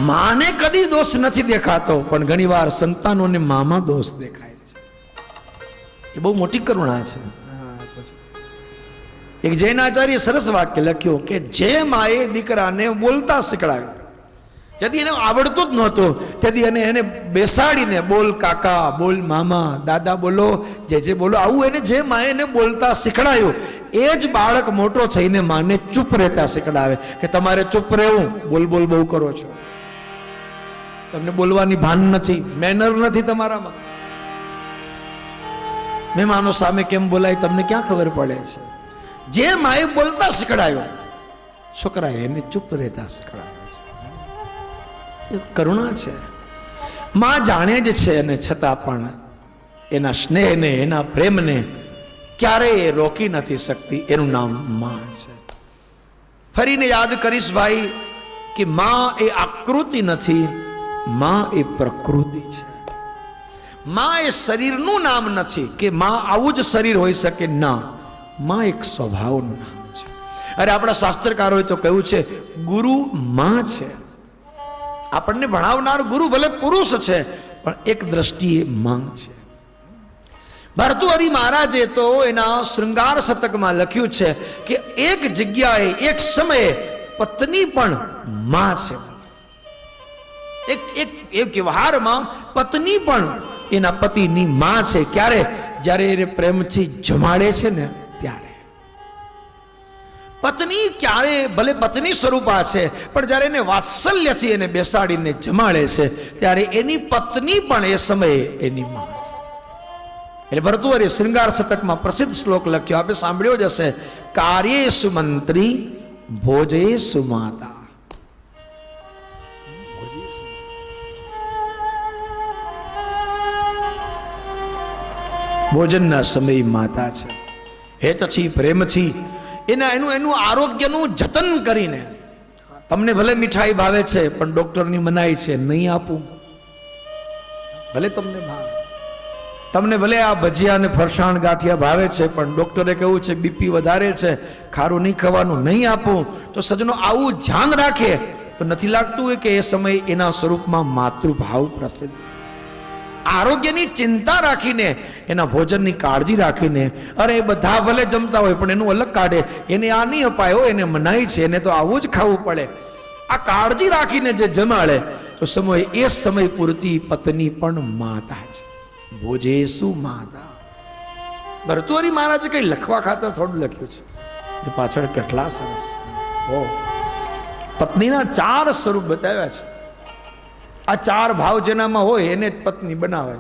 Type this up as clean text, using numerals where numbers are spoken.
માને કદી દોષ નથી દેખાતો, પણ ઘણીવાર સંતાનોને મામા દોષ દેખાય છે. એ બહુ મોટી કરુણા છે. એક જૈનાચાર્ય સરસ વાક્ય લખ્યું કે જે માએ દીકરાને બોલતા શીખડાવ્યો, જેથી એને આવડતું જ નહોતું, તેથી એને બેસાડીને બોલ કાકા, બોલ મામા, દાદા બોલો, જે બોલો, આવું એને જે માએ એને બોલતા શીખડાયું, એ જ બાળક મોટો થઈને માને ચૂપ રહેતા શીખડાવે કે તમારે ચૂપ રહેવું, બોલ બોલ બહુ કરો છો, તમને બોલવાની ભાન નથી, મેનર નથી તમારામાં, મહેમાનો સામે કેમ બોલાય તમને ક્યાં ખબર પડે છે. જે માએ બોલતા શીખડાયો, છોકરાએ એને ચૂપ રહેતા શીખડાયો. કરુણા છે. માં જાણે જ છે અને છતાં પણ એના સ્નેહને, એના પ્રેમને ક્યારેય રોકી નથી શકતી. એનું નામ માં છે. ફરીને યાદ કરીશ ભાઈ કે માં એ આકૃતિ નથી, માં એ પ્રકૃતિ છે. માં એ શરીરનું નામ નથી કે માં આવું જ શરીર હોઈ શકે, ના, માં એક સ્વભાવનું નામ છે. અરે આપણા શાસ્ત્રકારોએ તો કહ્યું છે ગુરુ માં છે. આપણને ભણાવનાર ગુરુ ભલે પુરુષ છે, પણ એક દ્રષ્ટિએ માં છે. ભર્તૃહરિ મહારાજે તો એના શૃંગાર શતકમાં લખ્યું છે કે એક જગ્યાએ એક સમયે પત્ની પણ માં છે. એક વ્યવહારમાં પત્ની પણ એના પતિની માં છે. ક્યારે? જ્યારે એ પ્રેમથી જમાડે છે ને ત્યારે. પત્ની ક્યારે ભલે પત્ની સ્વરૂપા છે, પણ જ્યારે એને વાત્સલ્યથી એને બેસાડીને જમાડે છે ત્યારે એની પત્ની પણ એ સમયે એની માં છે. એટલે ભર્તૃહરિ શૃંગાર શતકમાં પ્રસિદ્ધ શ્લોક લખ્યો, આપણે સાંભળ્યો જ હશે, કાર્યેષુ મંત્રી ભોજેષુ માતા. ભોજનના સમય માતા છે. હેતથી, પ્રેમથી એનું આરોગ્યનું જતન કરીને. તમને ભલે મીઠાઈ ભાવે છે, પણ ડોક્ટરની મનાઈ છે નહીં આપું, ભલે તમને ભાવે. તમને ભલે આ ભજીયા અને ફરસાણ ગાંઠિયા ભાવે છે, પણ ડોક્ટરે કહ્યું છે બીપી વધારે છે, ખારું નહીં ખાવાનું, નહીં આપું. તો સજ્જનો આવું ધ્યાન રાખે તો નથી લાગતું હોય કે એ સમય એના સ્વરૂપમાં માતૃભાવ પ્રસિદ્ધ. આરોગ્યની ચિંતા રાખીને, એના ભોજનની કાળજી રાખીને, અરે એ બધા ભલે જમતા હોય પણ એનું અલગ કાઢે, એને આ નહીં અપાયો, એને મનાઈ છે, એને તો આવું જ ખાવું પડે, આ કાળજી રાખીને જે જમાડે તો એ સમય પૂરતી પત્ની પણ માતા છે. ભોજેષુ માતા. ભર્તૃહરિ મહારાજે કઈ લખવા ખાતર થોડું લખ્યું છે, એ પાછળ કેટલા સરસ પત્નીના 4 સ્વરૂપ બતાવ્યા છે. આ 4 ભાવ જેનામાં હોય એને જ પત્ની બનાવે.